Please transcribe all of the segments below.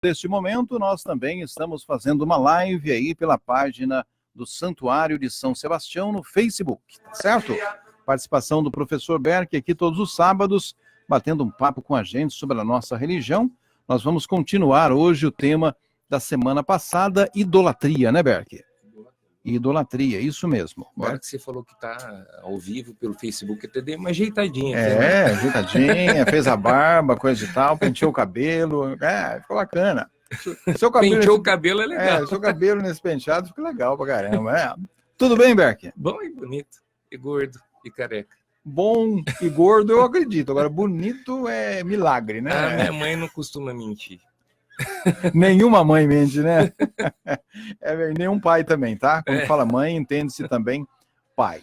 Neste momento, nós também estamos fazendo uma live aí pela página do Santuário de São Sebastião no Facebook, tá certo? Participação do professor Berck aqui todos os sábados, batendo um papo com a gente sobre a nossa religião. Nós vamos continuar hoje o tema da semana passada, idolatria, né, Berck? Idolatria, isso mesmo. Agora que você falou que tá ao vivo pelo Facebook, até dei uma ajeitadinha. Ajeitadinha, fez a barba, coisa e tal, penteou o cabelo, ficou bacana. Seu cabelo penteou o cabelo é legal. Seu cabelo nesse penteado ficou legal pra caramba. Tudo bem, Berck? Bom e bonito, e gordo, e careca. Bom e gordo eu acredito, agora bonito é milagre, né? Minha mãe não costuma mentir. Nenhuma mãe mente, né? Nenhum pai também, tá? Quando fala mãe, entende-se também pai.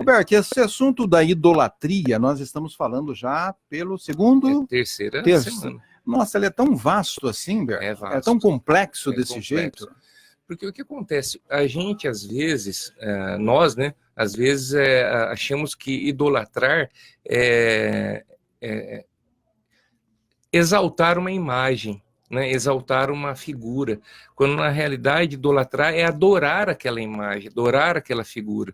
Berck, esse assunto da idolatria, nós estamos falando já pelo segundo... Terceira semana. Nossa, ele é tão vasto assim, Berck? Vasto. É tão complexo desse jeito? Porque o que acontece? A gente, às vezes, nós, né? Às vezes achamos que idolatrar é exaltar uma imagem, né, exaltar uma figura, quando na realidade idolatrar é adorar aquela imagem, adorar aquela figura.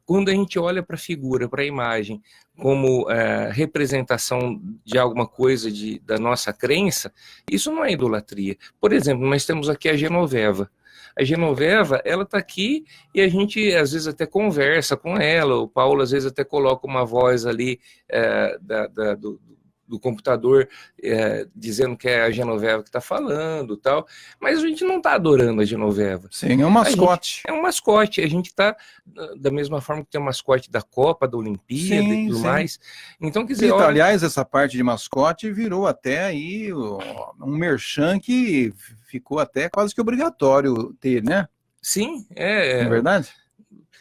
Quando a gente olha para a figura, para a imagem, como representação de alguma coisa da nossa crença, isso não é idolatria. Por exemplo, nós temos aqui a Genoveva. A Genoveva, ela está aqui e a gente às vezes até conversa com ela, o Paulo às vezes até coloca uma voz ali do computador dizendo que é a Genoveva que está falando, tal, mas a gente não está adorando a Genoveva. Sim, é um mascote. É um mascote, a gente está da mesma forma que tem o mascote da Copa, da Olimpíada e tudo mais. Então, quer dizer... aliás, essa parte de mascote virou até aí um merchan que ficou até quase que obrigatório ter, né? Sim, é verdade?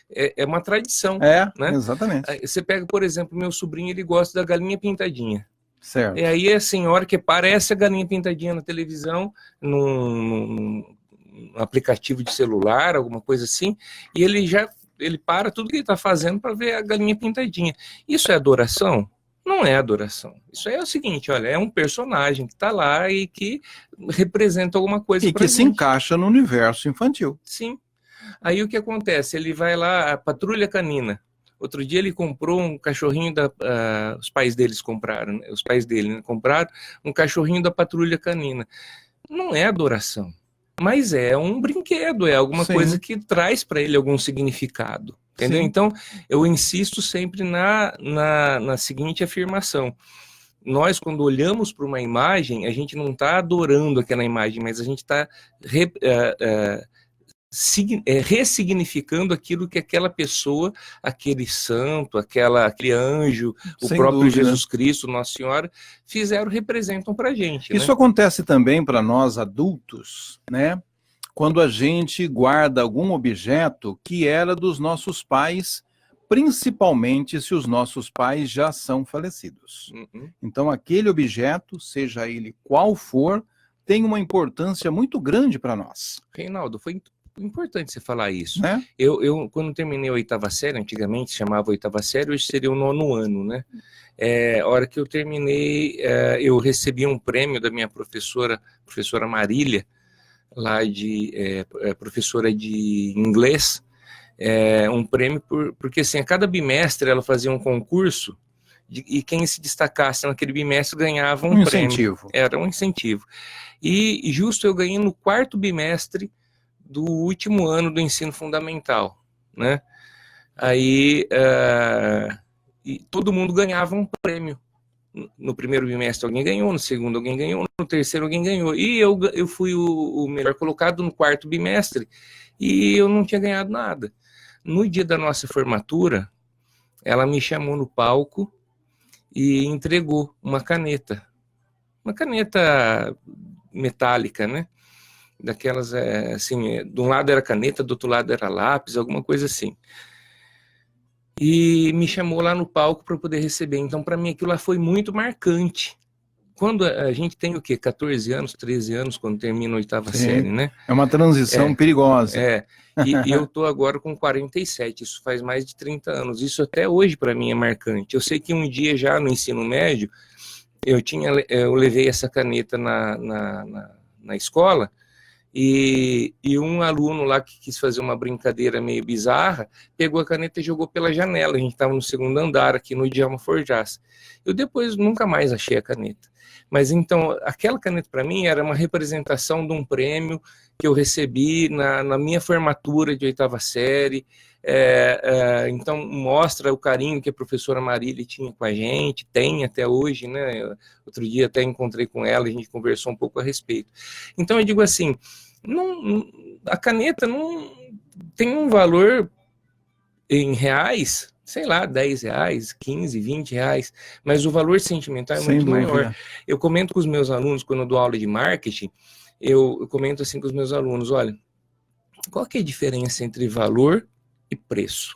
É uma tradição. Né? Exatamente. Você pega, por exemplo, meu sobrinho, ele gosta da galinha pintadinha. Certo. E aí a senhora que parece a galinha pintadinha na televisão, num aplicativo de celular, alguma coisa assim, e ele para tudo que ele está fazendo para ver a galinha pintadinha. Isso é adoração? Não é adoração. Isso é o seguinte, olha, é um personagem que está lá e que representa alguma coisa. E que se encaixa no universo infantil. Sim. Aí o que acontece? Ele vai lá, a Patrulha Canina. Outro dia ele comprou um cachorrinho os pais dele compraram um cachorrinho da Patrulha Canina. Não é adoração, mas é um brinquedo, é alguma coisa que traz para ele algum significado, entendeu? Sim. Então eu insisto sempre na seguinte afirmação: nós, quando olhamos para uma imagem, a gente não está adorando aquela imagem, mas a gente está ressignificando aquilo que aquela pessoa, aquele santo, aquele anjo, o próprio Jesus Cristo, Nossa Senhora, representam para a gente. Isso acontece também para nós adultos, né? Quando a gente guarda algum objeto que era dos nossos pais, principalmente se os nossos pais já são falecidos. Então aquele objeto, seja ele qual for, tem uma importância muito grande para nós. Reinaldo, foi importante você falar isso. Eu quando terminei a 8ª série, antigamente se chamava 8ª série, hoje seria o 9º ano, né? A hora que eu terminei, eu recebi um prêmio da minha professora Marília, lá professora de inglês, um prêmio porque assim, a cada bimestre ela fazia um concurso e quem se destacasse naquele bimestre ganhava um prêmio. Incentivo. Era um incentivo. E justo eu ganhei no 4º bimestre do último ano do ensino fundamental, né? Aí e todo mundo ganhava um prêmio. No primeiro bimestre alguém ganhou, no segundo alguém ganhou, no terceiro alguém ganhou. E eu fui o melhor colocado no 4º bimestre e eu não tinha ganhado nada. No dia da nossa formatura, ela me chamou no palco e entregou uma caneta metálica, né? Daquelas, assim, de um lado era caneta, do outro lado era lápis, alguma coisa assim. E me chamou lá no palco para poder receber. Então, para mim, aquilo lá foi muito marcante. Quando a gente tem o quê? 14 anos, 13 anos, quando termina a 8ª série, né? É uma transição perigosa. E eu estou agora com 47, isso faz mais de 30 anos. Isso até hoje, para mim, é marcante. Eu sei que um dia já no ensino médio, eu levei essa caneta na escola, e um aluno lá que quis fazer uma brincadeira meio bizarra, pegou a caneta e jogou pela janela. A gente estava no segundo andar aqui no Djalma Forjás. Eu depois nunca mais achei a caneta. Mas então, aquela caneta para mim era uma representação de um prêmio que eu recebi na minha formatura de 8ª série. Então, mostra o carinho que a professora Marília tinha com a gente, tem até hoje, né? Outro dia até encontrei com ela, a gente conversou um pouco a respeito. Então, eu digo assim, a caneta não tem um valor em reais, sei lá, 10 reais, 15, 20 reais, mas o valor sentimental é muito maior. Eu comento com os meus alunos, quando eu dou aula de marketing, eu comento assim com os meus alunos, olha, qual que é a diferença entre valor e preço?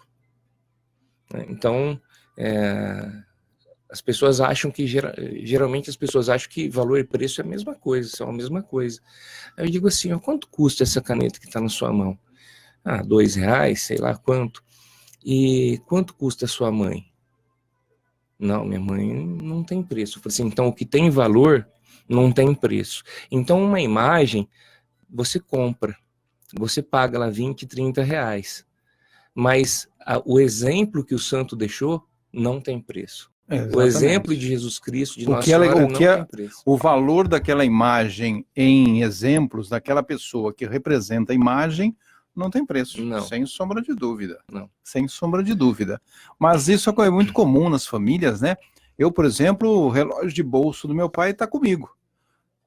Então, as pessoas acham que, geralmente as pessoas acham que valor e preço é a mesma coisa, são a mesma coisa. Aí eu digo assim, ó, quanto custa essa caneta que está na sua mão? Ah, 2 reais, sei lá quanto. E quanto custa a sua mãe? Não, minha mãe não tem preço. Eu falei assim, então o que tem valor não tem preço. Então uma imagem, você compra, você paga lá 20, 30 reais. Mas o exemplo que o santo deixou não tem preço. Exatamente. O exemplo de Jesus Cristo, de Nossa Senhora, não tem preço. O valor daquela imagem em exemplos, daquela pessoa que representa a imagem, não tem preço, não. Sem sombra de dúvida. Não. Sem sombra de dúvida. Mas isso é muito comum nas famílias, né? Eu, por exemplo, o relógio de bolso do meu pai está comigo,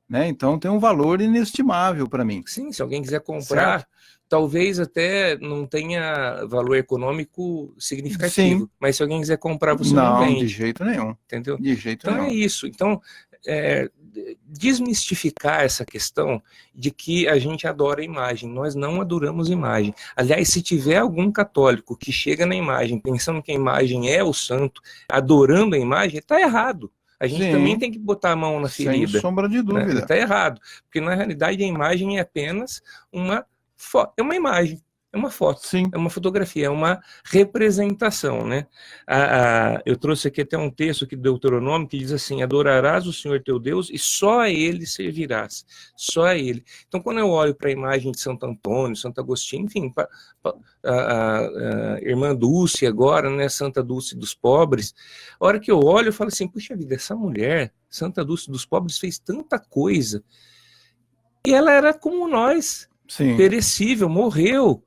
né? Então tem um valor inestimável para mim. Sim, se alguém quiser comprar, certo? Talvez até não tenha valor econômico significativo, sim, mas se alguém quiser comprar, você não vende. Não, de jeito nenhum. Entendeu? De jeito nenhum. Então é isso. Então, desmistificar essa questão de que a gente adora a imagem. Nós não adoramos imagem. Aliás, se tiver algum católico que chega na imagem pensando que a imagem é o santo, adorando a imagem, está errado. A gente também tem que botar a mão na ferida. Sem sombra de dúvida. Está errado. Porque, na realidade, a imagem é apenas uma foto. É uma imagem. É uma foto, sim, é uma fotografia, é uma representação, né? Eu trouxe aqui até um texto aqui do Deuteronômio que diz assim, adorarás o Senhor teu Deus e só a Ele servirás, só a Ele. Então, quando eu olho para a imagem de Santo Antônio, Santo Agostinho, enfim, a irmã Dulce agora, né, Santa Dulce dos pobres, a hora que eu olho, eu falo assim, puxa vida, essa mulher, Santa Dulce dos pobres, fez tanta coisa, e ela era como nós, sim, perecível, morreu.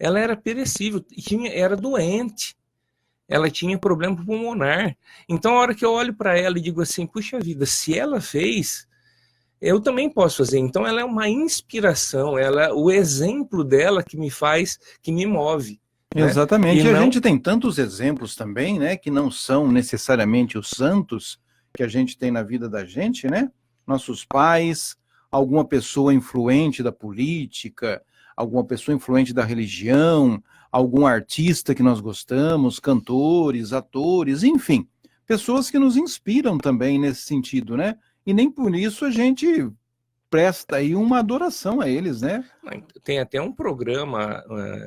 Ela era perecível, era doente, ela tinha problema pulmonar. Então, a hora que eu olho para ela e digo assim, puxa vida, se ela fez, eu também posso fazer. Então, ela é uma inspiração, o exemplo dela que me faz, que me move. Exatamente, né? E a gente tem tantos exemplos também, né, que não são necessariamente os santos que a gente tem na vida da gente, né? Nossos pais, alguma pessoa influente da política, alguma pessoa influente da religião, algum artista que nós gostamos, cantores, atores, enfim, pessoas que nos inspiram também nesse sentido, né? E nem por isso a gente presta aí uma adoração a eles, né? Tem até um programa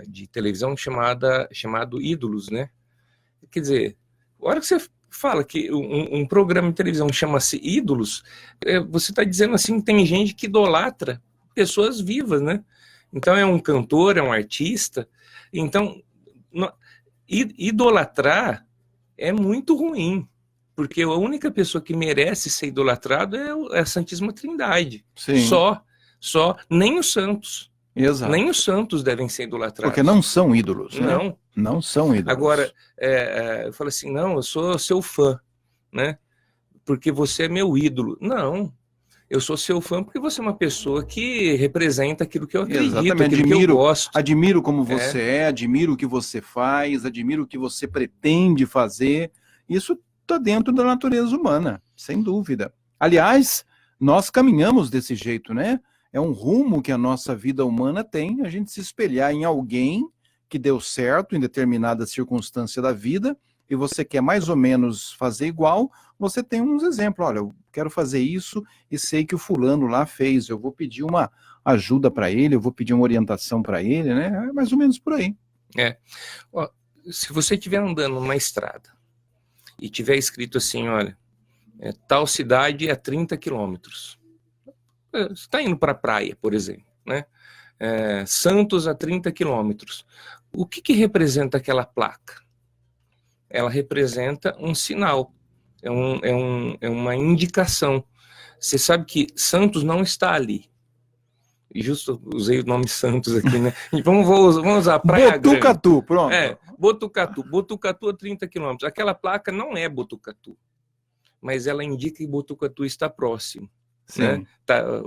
de televisão chamado Ídolos, né? Quer dizer, a hora que você fala que um programa de televisão chama-se Ídolos, você está dizendo assim, tem gente que idolatra pessoas vivas, né? Então é um cantor, é um artista. Então, idolatrar é muito ruim, porque a única pessoa que merece ser idolatrado é a Santíssima Trindade. Sim. Só, nem os santos. Exato. Nem os santos devem ser idolatrados. Porque não são ídolos, né? Não. Não são ídolos. Agora, eu falo assim, não, eu sou seu fã, né? Porque você é meu ídolo. Não. Eu sou seu fã porque você é uma pessoa que representa aquilo que eu acredito, exatamente, aquilo que eu gosto. Admiro como você admiro o que você faz, admiro o que você pretende fazer. Isso está dentro da natureza humana, sem dúvida. Aliás, nós caminhamos desse jeito, né? É um rumo que a nossa vida humana tem, a gente se espelhar em alguém que deu certo em determinada circunstância da vida, e você quer mais ou menos fazer igual, você tem uns exemplos. Olha, eu quero fazer isso e sei que o fulano lá fez, eu vou pedir uma ajuda para ele, eu vou pedir uma orientação para ele, né? É mais ou menos por aí. Ó, se você estiver andando numa estrada e tiver escrito assim, olha, tal cidade é 30 quilômetros. Você está indo para a praia, por exemplo, né? Santos a 30 quilômetros. O que representa aquela placa? Ela representa um sinal, é uma indicação. Você sabe que Santos não está ali. Justo usei o nome Santos aqui, né? Vamos usar a Praia Botucatu, Grande. pronto. Botucatu. Botucatu a 30 quilômetros. Aquela placa não é Botucatu, mas ela indica que Botucatu está próximo. Né?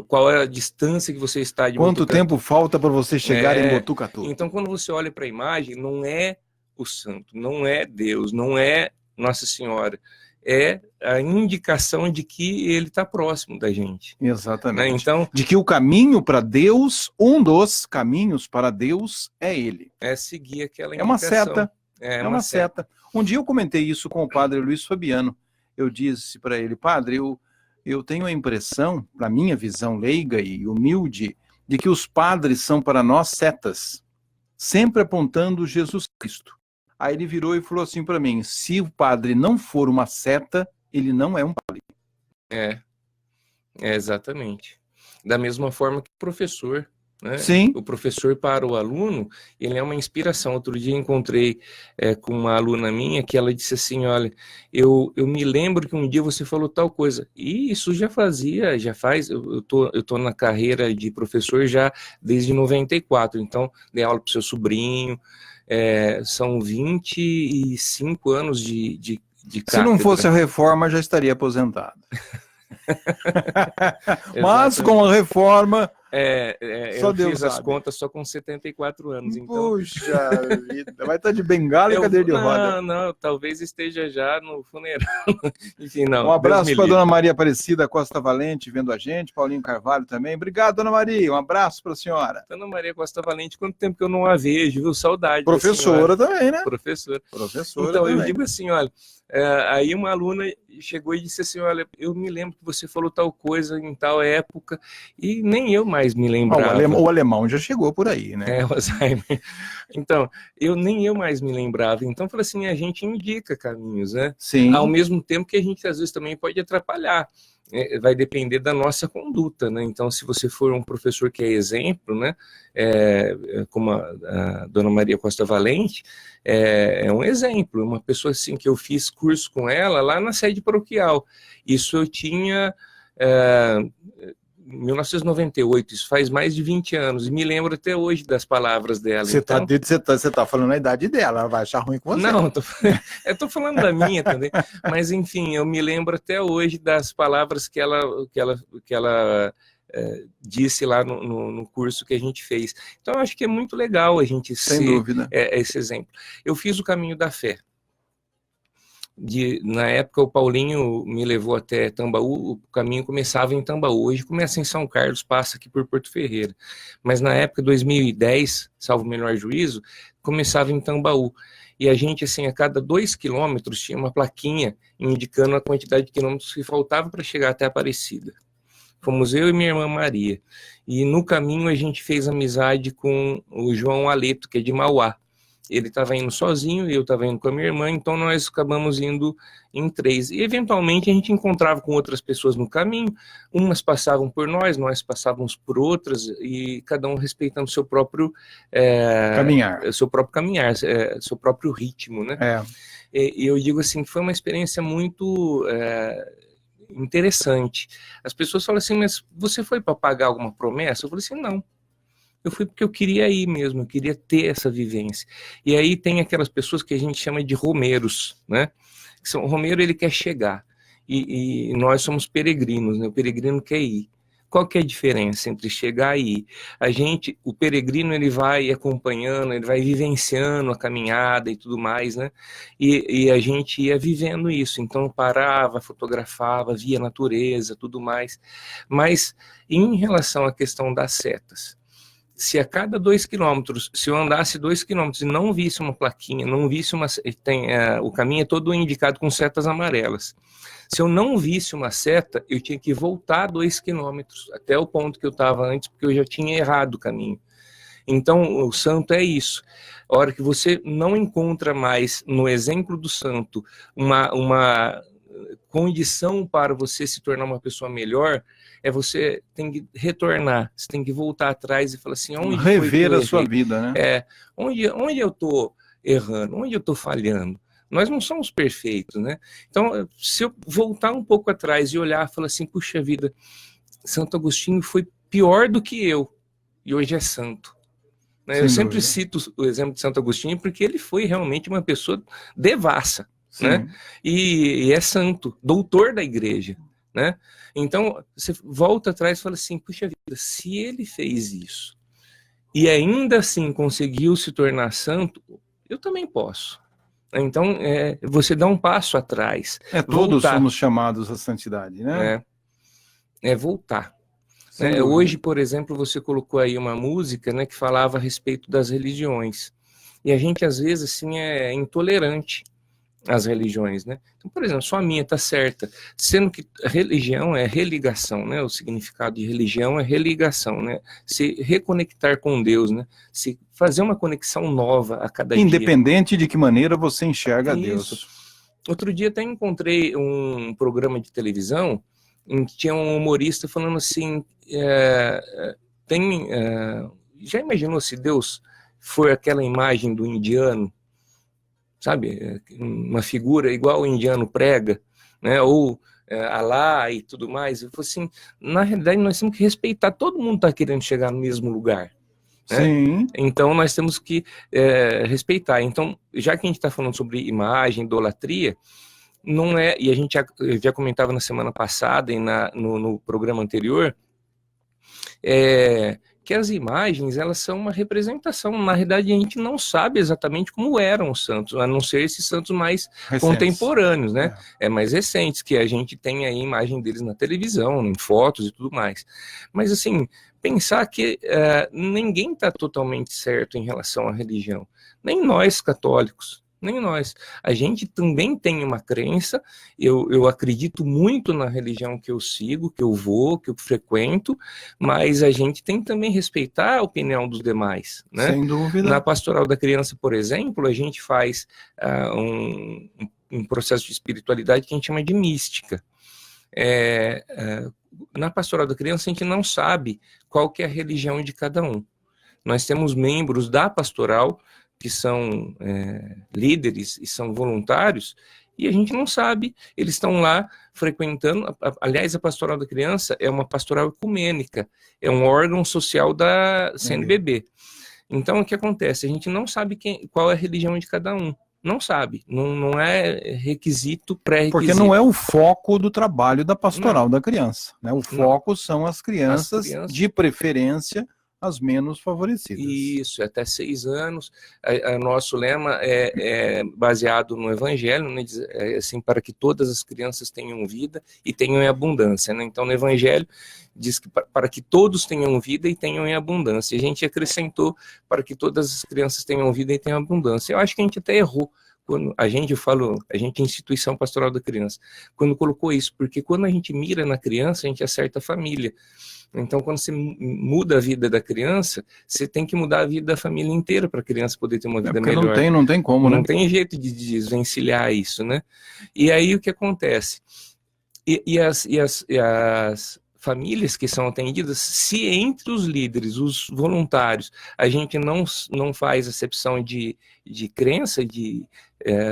Qual é a distância que você está de Quanto Botucatu? tempo falta para você chegar em Botucatu? Então, quando você olha para a imagem, não é o santo, não é Deus, não é Nossa Senhora, é a indicação de que ele está próximo da gente. Exatamente. Né? Então, de que o caminho para Deus, um dos caminhos para Deus é ele. É seguir aquela indicação. É uma seta. É uma seta. Um dia eu comentei isso com o padre Luiz Fabiano. Eu disse para ele, padre, eu tenho a impressão, na minha visão leiga e humilde, de que os padres são para nós setas, sempre apontando Jesus Cristo. Aí ele virou e falou assim para mim, se o padre não for uma seta, ele não é um padre. Exatamente. Da mesma forma que o professor, né? Sim. O professor para o aluno, ele é uma inspiração. Outro dia encontrei com uma aluna minha que ela disse assim, olha, eu me lembro que um dia você falou tal coisa, e isso já faz, eu tô na carreira de professor já desde 94, então dei aula para o seu sobrinho, são 25 anos de cátedra. Se não fosse a reforma, já estaria aposentado. Mas com a reforma... eu fiz as contas só com 74 anos. Então... Puxa vida, vai estar de bengala e cadeira de roda. Não, talvez esteja já no funeral. Enfim, não. Um abraço para a dona Maria Aparecida Costa Valente, vendo a gente, Paulinho Carvalho também. Obrigado, dona Maria, um abraço para a senhora. Dona Maria Costa Valente, quanto tempo que eu não a vejo, viu? Saudade. Professora também, né? Professora Professora então, também. Eu digo assim, olha, aí uma aluna chegou e disse assim, olha, eu me lembro que você falou tal coisa em tal época, e nem eu mais me lembrava. O alemão já chegou por aí, né? O Alzheimer. Então, nem eu mais me lembrava. Então, falei assim, a gente indica caminhos, né? Sim. Ao mesmo tempo que a gente, às vezes, também pode atrapalhar. Vai depender da nossa conduta, né? Então, se você for um professor que é exemplo, né? Como a dona Maria Costa Valente, é um exemplo. Uma pessoa assim que eu fiz curso com ela lá na sede paroquial. Isso eu tinha... 1998, isso faz mais de 20 anos, e me lembro até hoje das palavras dela. Você tá falando a idade dela, ela vai achar ruim com você. Não, eu tô falando da minha também, mas enfim, eu me lembro até hoje das palavras que ela disse lá no curso que a gente fez. Então eu acho que é muito legal a gente Sem dúvida. Esse exemplo. Eu fiz o caminho da fé. Na época o Paulinho me levou até Tambaú, o caminho começava em Tambaú, hoje começa em São Carlos, passa aqui por Porto Ferreira, mas na época 2010, salvo o melhor juízo, começava em Tambaú, e a gente assim, a cada 2 quilômetros tinha uma plaquinha indicando a quantidade de quilômetros que faltava para chegar até Aparecida. Fomos eu e minha irmã Maria, e no caminho a gente fez amizade com o João Aleto, que é de Mauá. Ele estava indo sozinho e eu estava indo com a minha irmã, então nós acabamos indo em 3. E eventualmente a gente encontrava com outras pessoas no caminho, umas passavam por nós passávamos por outras, e cada um respeitando seu próprio caminhar, seu próprio ritmo, né? E eu digo assim, foi uma experiência muito interessante. As pessoas falam assim, mas você foi para pagar alguma promessa? Eu falei assim, não. Eu fui porque eu queria ir mesmo, eu queria ter essa vivência. E aí tem aquelas pessoas que a gente chama de romeiros, né? O romeiro, ele quer chegar, e nós somos peregrinos, né? O peregrino quer ir. Qual que é a diferença entre chegar e ir? O peregrino, ele vai acompanhando, ele vai vivenciando a caminhada e tudo mais, né? E a gente ia vivendo isso, então parava, fotografava, via a natureza, tudo mais. Mas em relação à questão das setas, se a cada 2 quilômetros, se eu andasse 2 quilômetros e não visse uma plaquinha, não visse o caminho é todo indicado com setas amarelas. Se eu não visse uma seta, eu tinha que voltar 2 quilômetros, até o ponto que eu estava antes, porque eu já tinha errado o caminho. Então, o santo é isso. A hora que você não encontra mais, no exemplo do santo, uma condição para você se tornar uma pessoa melhor, você tem que retornar, você tem que voltar atrás e falar assim, onde rever a sua vida, né? Onde eu estou errando, onde eu estou falhando. Nós não somos perfeitos, né? Então, se eu voltar um pouco atrás e olhar e falar assim, puxa vida, Santo Agostinho foi pior do que eu, e hoje é santo. Né? Eu sempre cito o exemplo de Santo Agostinho porque ele foi realmente uma pessoa devassa, né? E é santo, doutor da igreja, né? Então, você volta atrás e fala assim, puxa vida, se ele fez isso e ainda assim conseguiu se tornar santo, eu também posso. Então, você dá um passo atrás. Todos somos chamados à santidade, né? É voltar. Hoje, por exemplo, você colocou aí uma música, né, que falava a respeito das religiões. E a gente, às vezes, assim, é intolerante às religiões, né? Então, por exemplo, só a minha está certa, sendo que religião é religação, né? O significado de religião é religação, né? Se reconectar com Deus, né? Se fazer uma conexão nova a cada dia. Independente de que maneira você enxerga Deus. Outro dia até encontrei um programa de televisão em que tinha um humorista falando assim, já imaginou se Deus for aquela imagem do indiano, sabe, uma figura igual o indiano prega, né, ou Alá e tudo mais? Eu falei assim, na realidade nós temos que respeitar, todo mundo está querendo chegar no mesmo lugar, né? Sim. Então nós temos que respeitar. Então, já que a gente está falando sobre imagem, idolatria, não é, e a gente já comentava na semana passada e no programa anterior, que as imagens, elas são uma representação. Na realidade, a gente não sabe exatamente como eram os santos, a não ser esses santos mais contemporâneos, né? Mais recentes, que a gente tem aí a imagem deles na televisão, em fotos e tudo mais. Mas, assim, pensar que ninguém está totalmente certo em relação à religião, nem nós católicos. Nem nós. A gente também tem uma crença, eu acredito muito na religião que eu sigo, que eu vou, que eu frequento, mas a gente tem que também respeitar a opinião dos demais, né? Sem dúvida. Na Pastoral da Criança, por exemplo, a gente faz um processo de espiritualidade que a gente chama de mística. Na Pastoral da Criança, a gente não sabe qual que é a religião de cada um. Nós temos membros da pastoral que são líderes e são voluntários, e a gente não sabe, eles estão lá frequentando, aliás, a Pastoral da Criança é uma pastoral ecumênica, é um órgão social da CNBB. Então, o que acontece? A gente não sabe qual é a religião de cada um, não sabe, não é requisito, pré-requisito. Porque não é o foco do trabalho da Pastoral da Criança, né? O foco são as crianças, de preferência, as menos favorecidas. Isso, até 6 anos. Nosso lema é baseado no Evangelho, né? Assim, para que todas as crianças tenham vida e tenham em abundância, né? Então, no Evangelho, diz que para que todos tenham vida e tenham em abundância. E a gente acrescentou para que todas as crianças tenham vida e tenham abundância. Eu acho que a gente até errou. Quando a gente instituição pastoral da criança, quando colocou isso, porque quando a gente mira na criança, a gente acerta a família. Então, quando você muda a vida da criança, você tem que mudar a vida da família inteira para a criança poder ter uma vida melhor. Não tem como, né? Não tem jeito de desvencilhar isso, né? E aí o que acontece? E as famílias que são atendidas, se entre os líderes, os voluntários, a gente não faz acepção de crença, de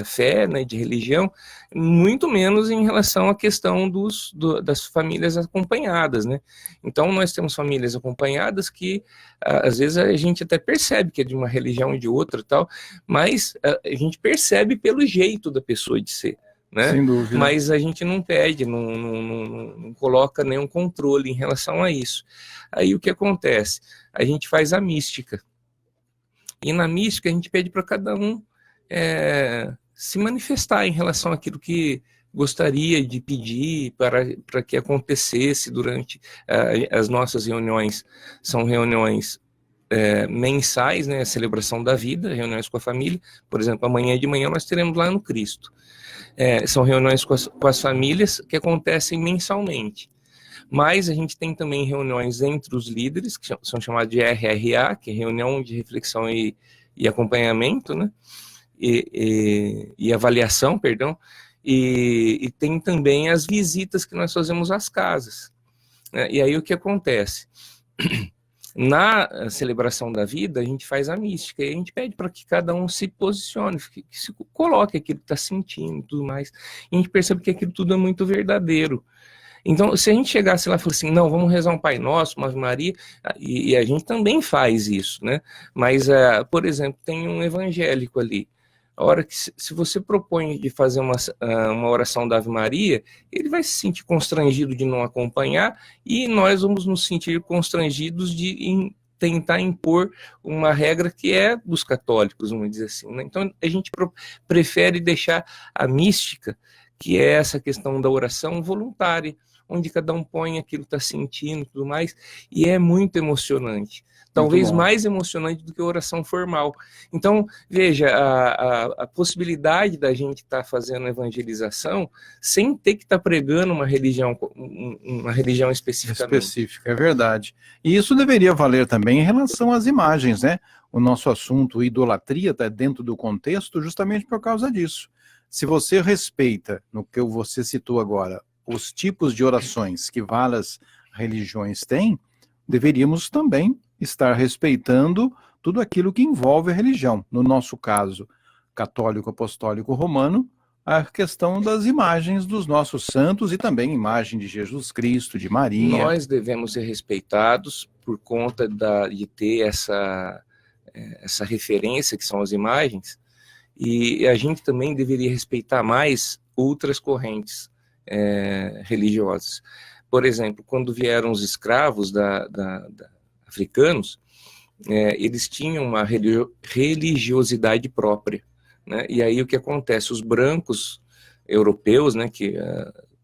fé, né, de religião, muito menos em relação à questão das famílias acompanhadas, né? Então, nós temos famílias acompanhadas que, às vezes, a gente até percebe que é de uma religião e de outra, tal, mas a gente percebe pelo jeito da pessoa de ser. Né? Sem dúvida. Mas a gente não pede, não coloca nenhum controle em relação a isso. Aí o que acontece? A gente faz a mística. E na mística a gente pede para cada um se manifestar em relação àquilo que gostaria de pedir para que acontecesse durante as nossas reuniões. São reuniões mensais, né? A celebração da vida, reuniões com a família. Por exemplo, amanhã de manhã nós teremos lá no Cristo. São reuniões com as famílias que acontecem mensalmente. Mas a gente tem também reuniões entre os líderes, que são chamadas de RRA, que é reunião de reflexão e acompanhamento, né? E avaliação, perdão. E tem também as visitas que nós fazemos às casas. né? E aí o que acontece? Na celebração da vida, a gente faz a mística, e a gente pede para que cada um se posicione, que se coloque aquilo que está sentindo e tudo mais. E a gente percebe que aquilo tudo é muito verdadeiro. Então, se a gente chegasse lá e falasse assim, não, vamos rezar um Pai Nosso, uma Ave Maria, e a gente também faz isso, né? Mas, por exemplo, tem um evangélico ali. A hora que, se você propõe de fazer uma oração da Ave Maria, ele vai se sentir constrangido de não acompanhar, e nós vamos nos sentir constrangidos de tentar impor uma regra que é dos católicos, vamos dizer assim, né? Então, a gente prefere deixar a mística, que é essa questão da oração voluntária, onde cada um põe aquilo que está sentindo e tudo mais, e é muito emocionante. Talvez mais emocionante do que a oração formal. Então, veja, a possibilidade da gente estar fazendo evangelização sem ter que estar pregando uma religião especificamente. Específica, é verdade. E isso deveria valer também em relação às imagens, né? O nosso assunto, idolatria, está dentro do contexto justamente por causa disso. Se você respeita, no que você citou agora, os tipos de orações que várias religiões têm, deveríamos também estar respeitando tudo aquilo que envolve a religião. No nosso caso, católico, apostólico, romano, a questão das imagens dos nossos santos e também imagem de Jesus Cristo, de Maria. Nós devemos ser respeitados por conta de ter essa referência que são as imagens, e a gente também deveria respeitar mais outras correntes religiosas. Por exemplo, quando vieram os escravos africanos, eles tinham uma religiosidade própria, né? E aí o que acontece? Os brancos europeus, né, que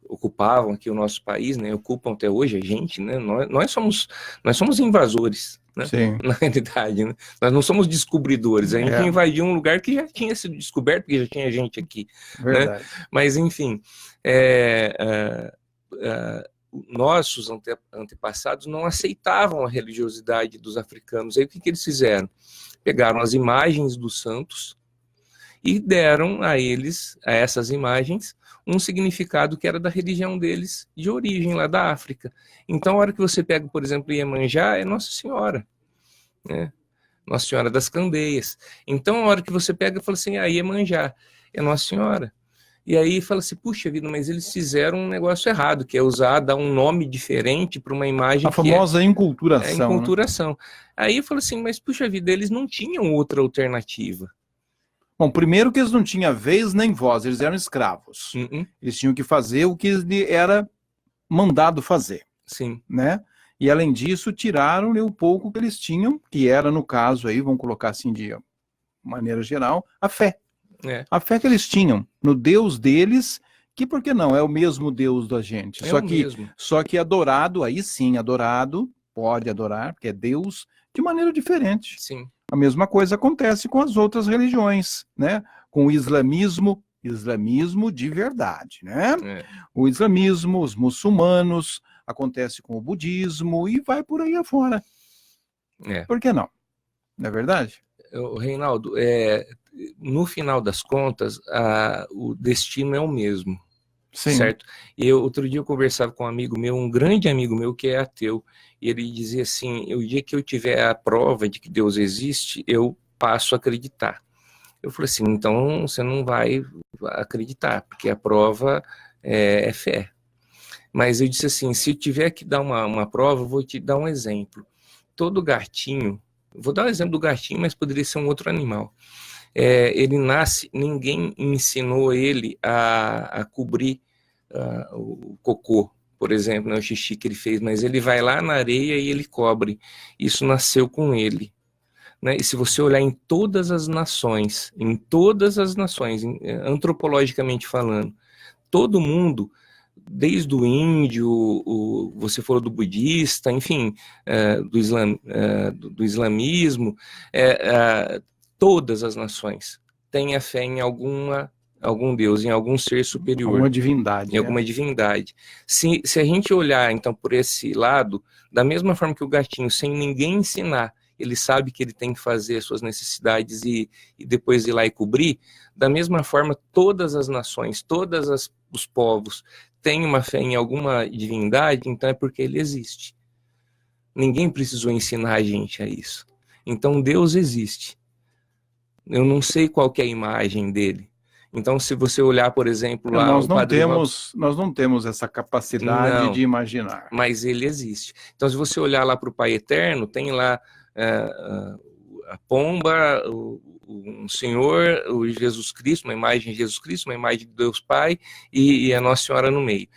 ocupavam aqui o nosso país, né, ocupam até hoje a gente, né? Nós somos invasores, né? Sim. Na realidade, né? Nós não somos descobridores, a gente invadiu um lugar que já tinha sido descoberto, porque já tinha gente aqui. Verdade. Né? Mas enfim, nossos antepassados não aceitavam a religiosidade dos africanos. Aí o que eles fizeram? Pegaram as imagens dos santos e deram a essas imagens, um significado que era da religião deles, de origem lá da África. Então, a hora que você pega, por exemplo, Iemanjá, é Nossa Senhora, né? Nossa Senhora das Candeias. Então, a hora que você pega e fala assim, Iemanjá, é Nossa Senhora. E aí fala assim, puxa vida, mas eles fizeram um negócio errado, que é dar um nome diferente para uma imagem. A famosa enculturação. Enculturação. Né? Aí eu falo assim, mas puxa vida, eles não tinham outra alternativa. Bom, primeiro que eles não tinham vez nem voz, eles eram escravos. Eles tinham que fazer o que era mandado fazer. Sim. Né? E além disso, tiraram-lhe o pouco que eles tinham, que era, no caso aí, vamos colocar assim de maneira geral, a fé. A fé que eles tinham no Deus deles, que por que não? É o mesmo Deus da gente. Só que adorado, aí sim, adorado, pode adorar, porque é Deus de maneira diferente. Sim. A mesma coisa acontece com as outras religiões, né? Com o islamismo de verdade, né? O islamismo, os muçulmanos, acontece com o budismo e vai por aí afora. Por que não? Não é verdade? Reinaldo, no final das contas, o destino é o mesmo. Sim. Certo? E outro dia eu conversava com um amigo meu, um grande amigo meu que é ateu, e ele dizia assim, o dia que eu tiver a prova de que Deus existe, eu passo a acreditar. Eu falei assim, então você não vai acreditar, porque a prova é fé. Mas eu disse assim, se eu tiver que dar uma prova, eu vou te dar um exemplo. Todo gatinho, vou dar um exemplo do gatinho, mas poderia ser um outro animal. Ele nasce, ninguém ensinou ele a cobrir o cocô, por exemplo, né, o xixi que ele fez, mas ele vai lá na areia e ele cobre. Isso nasceu com ele. Né? E se você olhar em todas as nações, antropologicamente falando, todo mundo, desde o índio, você falou do budista, enfim, do islamismo, todas as nações têm a fé em algum Deus, em algum ser superior. Alguma divindade. Em alguma divindade. Se a gente olhar, então, por esse lado, da mesma forma que o gatinho, sem ninguém ensinar, ele sabe que ele tem que fazer as suas necessidades e depois ir lá e cobrir, da mesma forma, todas as nações, os povos tem uma fé em alguma divindade, então é porque ele existe. Ninguém precisou ensinar a gente a isso. Então Deus existe. Eu não sei qual que é a imagem dele. Então, se você olhar, por exemplo, lá Nós o não Padre temos, nós não temos essa capacidade Não, de imaginar. mas ele existe. Então, se você olhar lá para o Pai Eterno, tem lá a pomba, um Senhor, o Jesus Cristo, uma imagem de Jesus Cristo, uma imagem de Deus Pai e a Nossa Senhora no meio.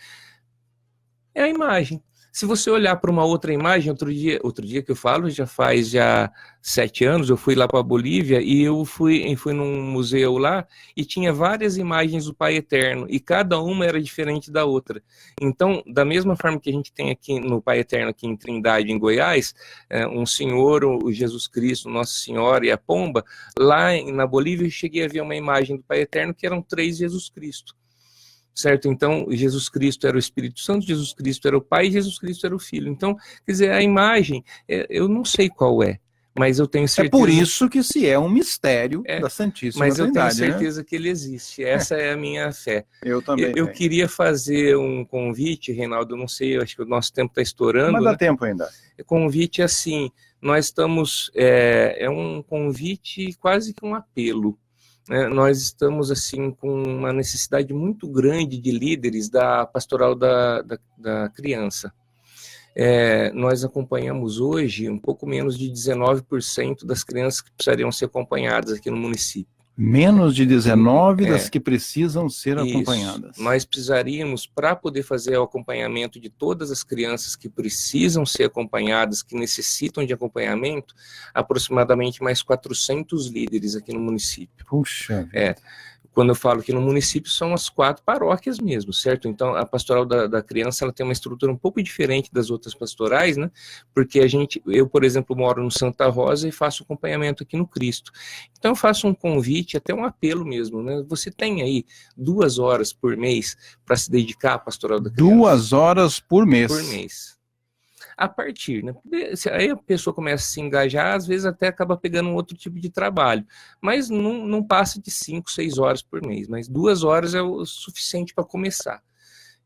É a imagem. Se você olhar para uma outra imagem, outro dia que eu falo, já faz 7 anos, eu fui lá para a Bolívia e eu fui num museu lá e tinha várias imagens do Pai Eterno e cada uma era diferente da outra. Então, da mesma forma que a gente tem aqui no Pai Eterno, aqui em Trindade, em Goiás, um Senhor, o Jesus Cristo, Nossa Senhora e a pomba, lá na Bolívia eu cheguei a ver uma imagem do Pai Eterno que eram 3 Jesus Cristo. Certo? Então, Jesus Cristo era o Espírito Santo, Jesus Cristo era o Pai e Jesus Cristo era o Filho. Então, quer dizer, a imagem, eu não sei qual é, mas eu tenho certeza... É por isso que se é um mistério da Santíssima Trindade, mas eu tenho Trindade, certeza que ele existe. Essa é a minha fé. Eu também Eu queria fazer um convite, Reinaldo, eu não sei, eu acho que o nosso tempo está estourando. Mas dá tempo ainda. Convite assim, nós estamos... É um convite, quase que um apelo. Nós estamos assim com uma necessidade muito grande de líderes da pastoral da criança. Nós acompanhamos hoje um pouco menos de 19% das crianças que precisariam ser acompanhadas aqui no município. Menos de 19 das que precisam ser acompanhadas. Nós precisaríamos, para poder fazer o acompanhamento de todas as crianças que precisam ser acompanhadas, que necessitam de acompanhamento, aproximadamente mais 400 líderes aqui no município. Puxa. Quando eu falo que no município são as 4 paróquias mesmo, certo? Então, a pastoral da criança, ela tem uma estrutura um pouco diferente das outras pastorais, né? Porque eu, por exemplo, moro no Santa Rosa e faço acompanhamento aqui no Cristo. Então, eu faço um convite, até um apelo mesmo, né? Você tem aí 2 horas por mês para se dedicar à pastoral da criança? 2 horas por mês. Por mês. A partir, né? Aí a pessoa começa a se engajar, às vezes até acaba pegando um outro tipo de trabalho, mas não passa de 5, 6 horas por mês, mas 2 horas é o suficiente para começar.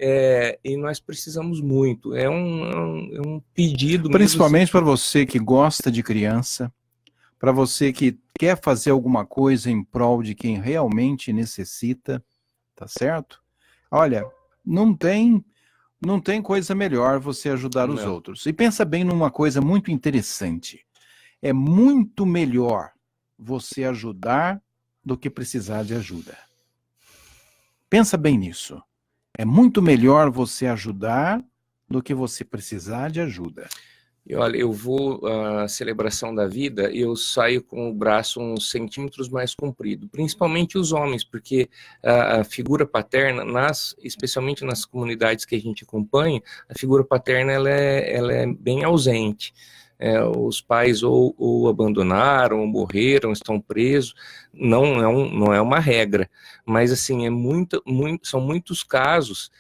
E nós precisamos muito, é um pedido. Principalmente para você que gosta de criança, para você que quer fazer alguma coisa em prol de quem realmente necessita, tá certo? Olha, não tem coisa melhor você ajudar os outros. E pensa bem numa coisa muito interessante. É muito melhor você ajudar do que precisar de ajuda. Pensa bem nisso. É muito melhor você ajudar do que você precisar de ajuda. E olha, eu vou à celebração da vida e eu saio com o braço uns centímetros mais comprido, principalmente os homens, porque a figura paterna, especialmente nas comunidades que a gente acompanha, a figura paterna ela é bem ausente. Os pais ou abandonaram, ou morreram, estão presos, não é uma regra, mas assim, são muitos casos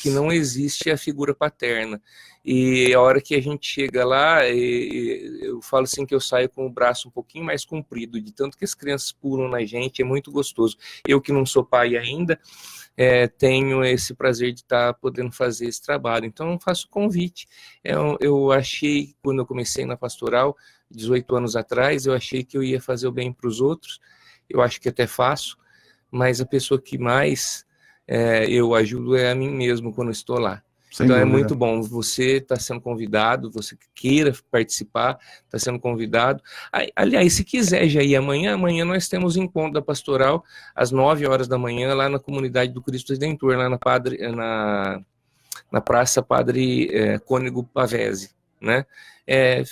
que não existe a figura paterna. E a hora que a gente chega lá, eu falo assim que eu saio com o braço um pouquinho mais comprido, de tanto que as crianças pulam na gente, é muito gostoso. Eu que não sou pai ainda, tenho esse prazer de estar podendo fazer esse trabalho. Então, eu faço convite. Eu achei, quando eu comecei na pastoral, 18 anos atrás, eu achei que eu ia fazer o bem para os outros. Eu acho que até faço, mas a pessoa que mais eu ajudo é a mim mesmo quando estou lá. Sem então dúvida. É muito bom, você está sendo convidado, você que queira participar, está sendo convidado. Aliás, se quiser já ir amanhã nós temos encontro da pastoral às 9 horas da manhã, lá na comunidade do Cristo Redentor, lá na Praça Padre Cônego Pavese, né?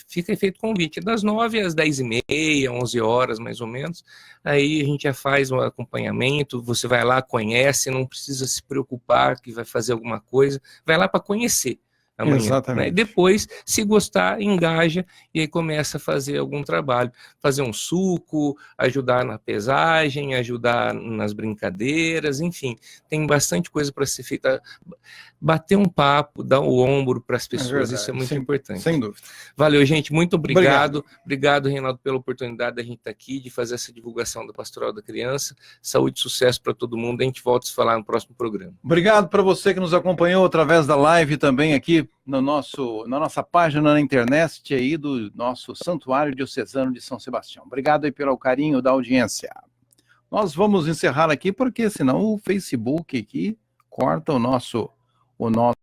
Fica feito convite, das 9 às 10h30, 11 horas mais ou menos, aí a gente já faz um acompanhamento, você vai lá, conhece, não precisa se preocupar que vai fazer alguma coisa, vai lá para conhecer amanhã. Exatamente. Né? Depois, se gostar, engaja e aí começa a fazer algum trabalho. Fazer um suco, ajudar na pesagem, ajudar nas brincadeiras, enfim. Tem bastante coisa para ser feita. Bater um papo, dar o ombro para as pessoas, isso é muito importante. Sem dúvida. Valeu, gente, muito obrigado. Obrigado, Reinaldo, pela oportunidade da gente estar aqui, de fazer essa divulgação da Pastoral da Criança. Saúde e sucesso para todo mundo. A gente volta a se falar no próximo programa. Obrigado para você que nos acompanhou através da live também aqui na nossa página na internet aí do nosso Santuário Diocesano de São Sebastião. Obrigado aí pelo carinho da audiência. Nós vamos encerrar aqui porque senão o Facebook aqui corta o nosso